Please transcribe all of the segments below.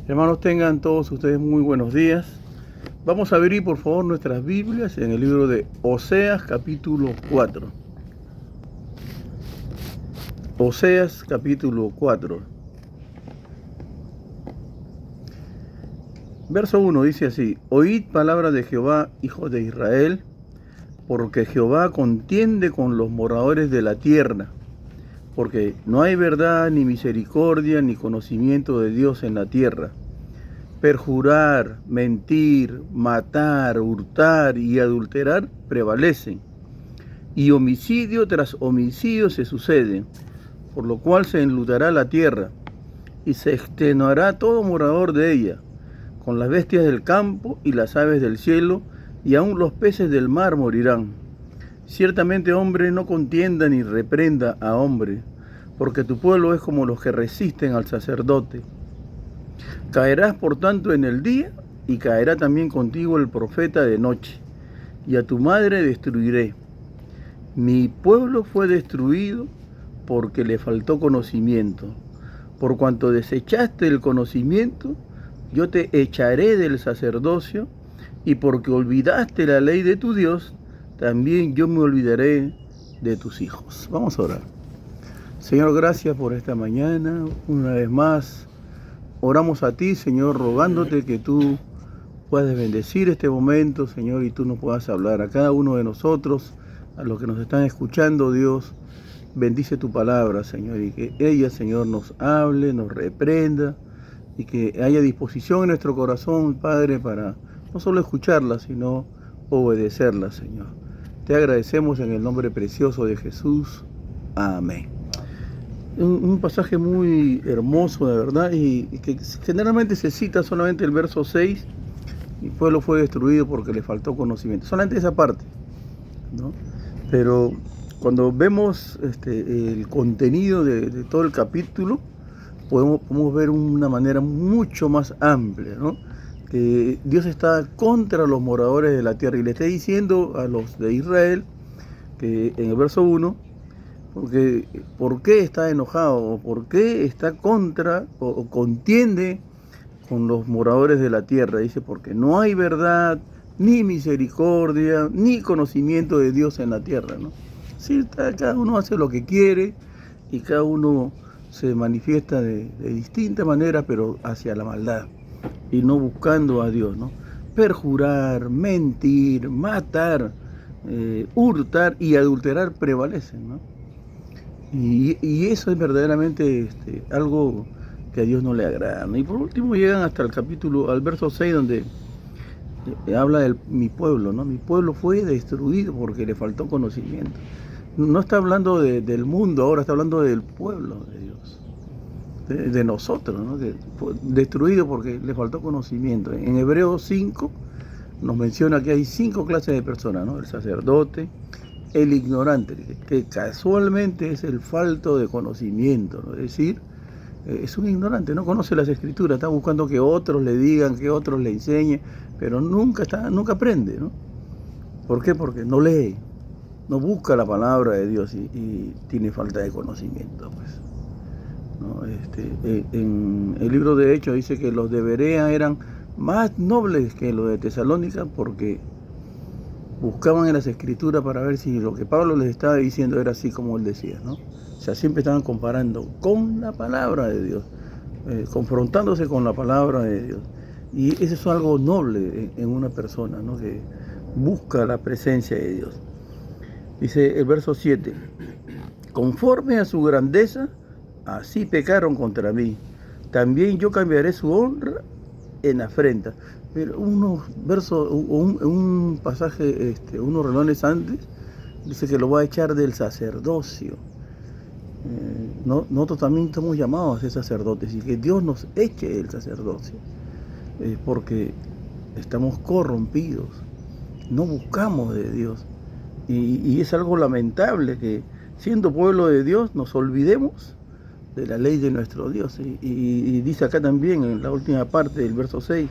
Hermanos, tengan todos ustedes muy buenos días. Vamos a abrir por favor nuestras Biblias en el libro de Oseas capítulo 4. Oseas capítulo 4. Verso 1 dice así: Oíd palabra de Jehová, hijos de Israel, porque Jehová contiende con los moradores de la tierra, porque no hay verdad, ni misericordia, ni conocimiento de Dios en la tierra. Perjurar, mentir, matar, hurtar y adulterar prevalecen, y homicidio tras homicidio se sucede, por lo cual se enlutará la tierra, y se extenuará todo morador de ella, con las bestias del campo y las aves del cielo, y aun los peces del mar morirán. Ciertamente hombre no contienda ni reprenda a hombre, porque tu pueblo es como los que resisten al sacerdote. Caerás por tanto en el día, y caerá también contigo el profeta de noche, y a tu madre destruiré. Mi pueblo fue destruido porque le faltó conocimiento. Por cuanto desechaste el conocimiento, yo te echaré del sacerdocio, y porque olvidaste la ley de tu Dios, también yo me olvidaré de tus hijos. Vamos a orar. Señor, gracias por esta mañana. Una vez más oramos a ti, Señor, rogándote que tú puedas bendecir este momento, Señor, y tú nos puedas hablar a cada uno de nosotros, a los que nos están escuchando. Dios, bendice tu palabra, Señor, y que ella, Señor, nos hable, nos reprenda, y que haya disposición en nuestro corazón, Padre, para no solo escucharla, sino obedecerla, Señor. Te agradecemos en el nombre precioso de Jesús. Amén. Un pasaje muy hermoso, de verdad, y que generalmente se cita solamente el verso 6, mi pueblo fue destruido porque le faltó conocimiento, solamente esa parte, ¿no? Pero cuando vemos el contenido de todo el capítulo, podemos ver una manera mucho más amplia, ¿no? Que Dios está contra los moradores de la tierra, y le está diciendo a los de Israel, que en el verso 1, porque ¿por qué está enojado? ¿O por qué está contra o contiende con los moradores de la tierra? Dice, porque no hay verdad, ni misericordia, ni conocimiento de Dios en la tierra, ¿no? Sí, cada uno hace lo que quiere, y cada uno se manifiesta de distintas maneras, pero hacia la maldad, y no buscando a Dios, ¿no? Perjurar, mentir, matar, hurtar y adulterar prevalecen, ¿no? Y eso es verdaderamente algo que a Dios no le agrada, ¿no? Y por último llegan hasta el capítulo, al verso 6, donde habla de mi pueblo, ¿no? Mi pueblo fue destruido porque le faltó conocimiento. No está hablando del mundo ahora, está hablando del pueblo de Dios, de nosotros, ¿no? Que fue destruido porque le faltó conocimiento. En Hebreos 5 nos menciona que hay 5 clases de personas, ¿no? El sacerdote, el ignorante, que casualmente es el falto de conocimiento, ¿no? Es decir, es un ignorante, no conoce las escrituras, está buscando que otros le digan, que otros le enseñen, pero nunca aprende, ¿no? ¿Por qué? Porque no lee, no busca la palabra de Dios, y tiene falta de conocimiento, pues, ¿no? En el libro de Hechos dice que los de Berea eran más nobles que los de Tesalónica, porque buscaban en las escrituras para ver si lo que Pablo les estaba diciendo era así como él decía, ¿no? O sea, siempre estaban comparando con la palabra de Dios, confrontándose con la palabra de Dios. Y eso es algo noble en una persona, ¿no? Que busca la presencia de Dios. Dice el verso 7, conforme a su grandeza, así pecaron contra mí. También yo cambiaré su honra en afrenta. Pero unos versos, un pasaje, unos relones antes, dice que lo va a echar del sacerdocio. Nosotros también estamos llamados a ser sacerdotes, y que Dios nos eche del sacerdocio, porque estamos corrompidos, no buscamos de Dios, y es algo lamentable que siendo pueblo de Dios nos olvidemos de la ley de nuestro Dios. Y dice acá también en la última parte del verso 6,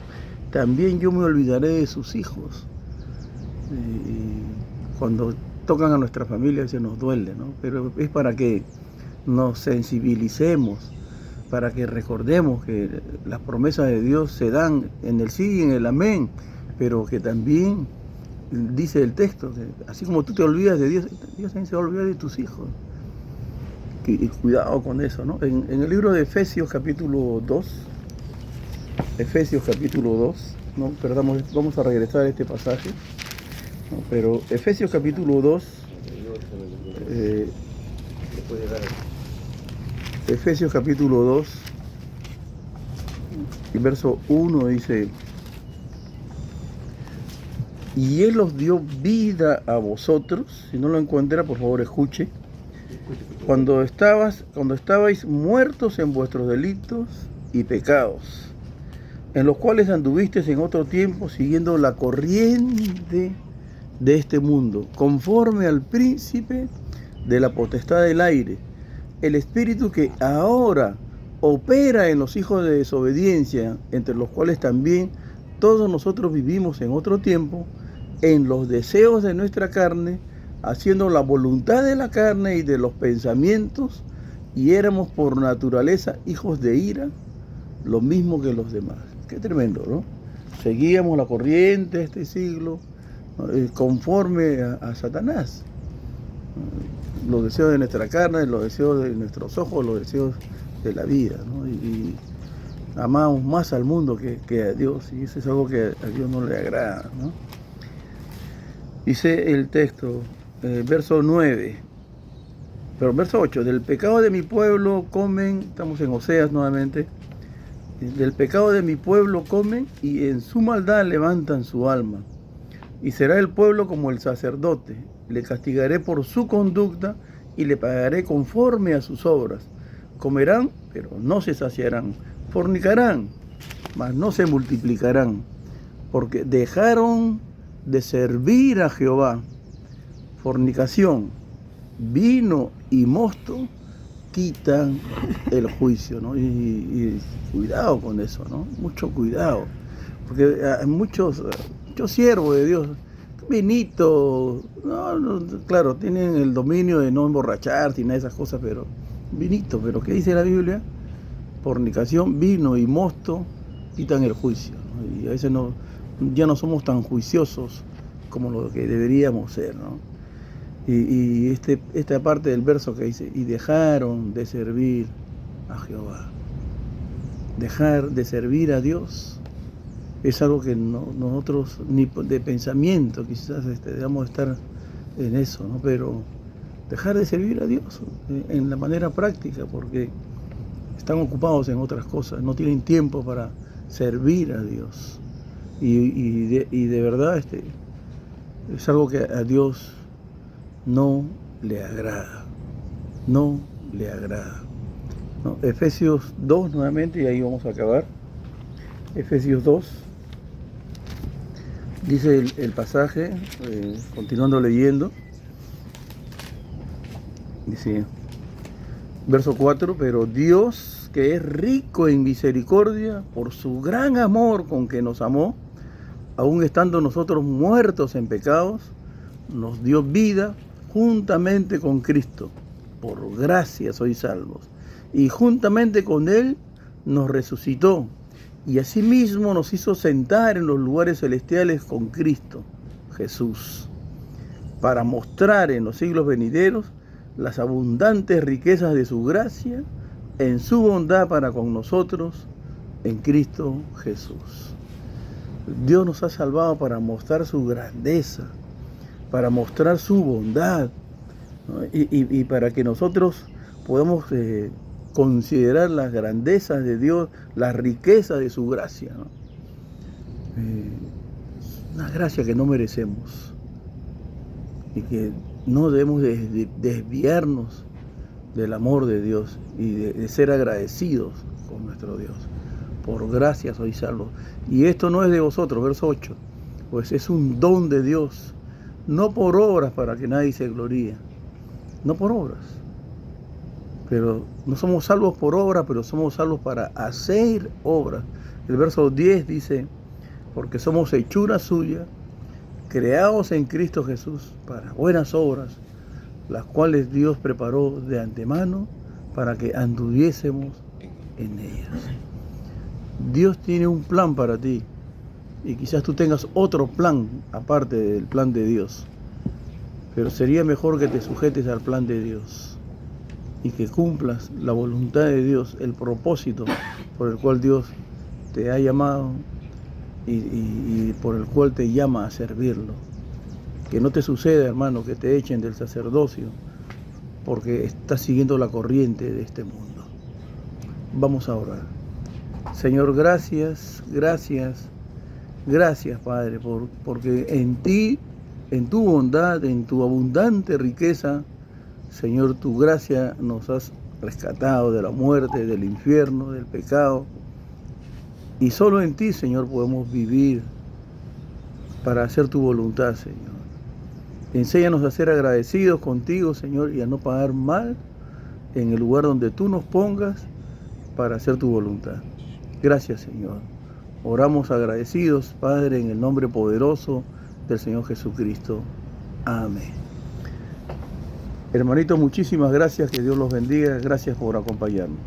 también yo me olvidaré de sus hijos. Cuando tocan a nuestra familia se nos duele, ¿no? Pero es para que nos sensibilicemos para que recordemos que las promesas de Dios se dan en el sí y en el amén, pero que también dice el texto, que así como tú te olvidas de Dios, Dios también se va a olvidar de tus hijos. Y cuidado con eso, ¿no? En el libro de Efesios capítulo 2, no perdamos, vamos a regresar a este pasaje, ¿no? Pero Efesios capítulo 2, Efesios capítulo 2, y verso 1 dice: y Él os dio vida a vosotros. Si no lo encuentra, por favor escuche. Cuando estabais muertos en vuestros delitos y pecados, en los cuales anduvisteis en otro tiempo siguiendo la corriente de este mundo, conforme al príncipe de la potestad del aire, el espíritu que ahora opera en los hijos de desobediencia, entre los cuales también todos nosotros vivimos en otro tiempo, en los deseos de nuestra carne, haciendo la voluntad de la carne y de los pensamientos, y éramos por naturaleza hijos de ira, lo mismo que los demás. Qué tremendo, ¿no? Seguíamos la corriente de este siglo, conforme a Satanás. Los deseos de nuestra carne, los deseos de nuestros ojos, los deseos de la vida, ¿no? Y amamos más al mundo que a Dios, y eso es algo que a Dios no le agrada, ¿no? Dice el texto, verso 9, pero verso 8, del pecado de mi pueblo comen, estamos en Oseas nuevamente, del pecado de mi pueblo comen y en su maldad levantan su alma. Y será el pueblo como el sacerdote, le castigaré por su conducta y le pagaré conforme a sus obras. Comerán, pero no se saciarán, fornicarán, mas no se multiplicarán, porque dejaron de servir a Jehová. Fornicación, vino y mosto quitan el juicio, ¿no? Y cuidado con eso, ¿no? Mucho cuidado, porque hay muchos siervos de Dios, vinito, claro, tienen el dominio de no emborracharse y nada de esas cosas, pero vinito, pero ¿qué dice la Biblia? Fornicación, vino y mosto quitan el juicio, ¿no? Y a veces ya no somos tan juiciosos como lo que deberíamos ser, ¿no? Y esta parte del verso que dice, y dejaron de servir a Jehová. Dejar de servir a Dios es algo que nosotros ni de pensamiento quizás debamos estar en eso, ¿no? Pero dejar de servir a Dios en la manera práctica, porque están ocupados en otras cosas, no tienen tiempo para servir a Dios. Y de verdad es algo que a Dios no le agrada, no le agrada, ¿no? Efesios 2 nuevamente, y ahí vamos a acabar. Efesios 2, dice el pasaje, continuando leyendo, dice, verso 4, pero Dios, que es rico en misericordia, por su gran amor con que nos amó, aun estando nosotros muertos en pecados, nos dio vida juntamente con Cristo. Por gracia sois salvos. Y juntamente con Él nos resucitó. Y asimismo nos hizo sentar en los lugares celestiales con Cristo Jesús, para mostrar en los siglos venideros las abundantes riquezas de su gracia en su bondad para con nosotros en Cristo Jesús. Dios nos ha salvado para mostrar su grandeza, para mostrar su bondad, ¿no? Y para que nosotros podamos considerar las grandezas de Dios, la riqueza de su gracia, ¿no? Una gracia que no merecemos y que no debemos desviarnos del amor de Dios y de ser agradecidos con nuestro Dios. Por gracia sois salvos. Y esto no es de vosotros, verso 8, pues es un don de Dios, no por obras para que nadie se gloríe, no por obras. Pero no somos salvos por obras, pero somos salvos para hacer obras. El verso 10 dice, porque somos hechura suya, creados en Cristo Jesús para buenas obras, las cuales Dios preparó de antemano para que anduviésemos en ellas. Dios tiene un plan para ti y quizás tú tengas otro plan aparte del plan de Dios, pero sería mejor que te sujetes al plan de Dios y que cumplas la voluntad de Dios, el propósito por el cual Dios te ha llamado y por el cual te llama a servirlo. Que no te suceda, hermano, que te echen del sacerdocio porque estás siguiendo la corriente de este mundo. Vamos a orar. Señor, gracias, gracias, gracias, Padre, porque en ti, en tu bondad, en tu abundante riqueza, Señor, tu gracia nos has rescatado de la muerte, del infierno, del pecado. Y solo en ti, Señor, podemos vivir para hacer tu voluntad, Señor. Enséñanos a ser agradecidos contigo, Señor, y a no pagar mal en el lugar donde tú nos pongas para hacer tu voluntad. Gracias, Señor. Oramos agradecidos, Padre, en el nombre poderoso del Señor Jesucristo. Amén. Hermanitos, muchísimas gracias, que Dios los bendiga, gracias por acompañarnos.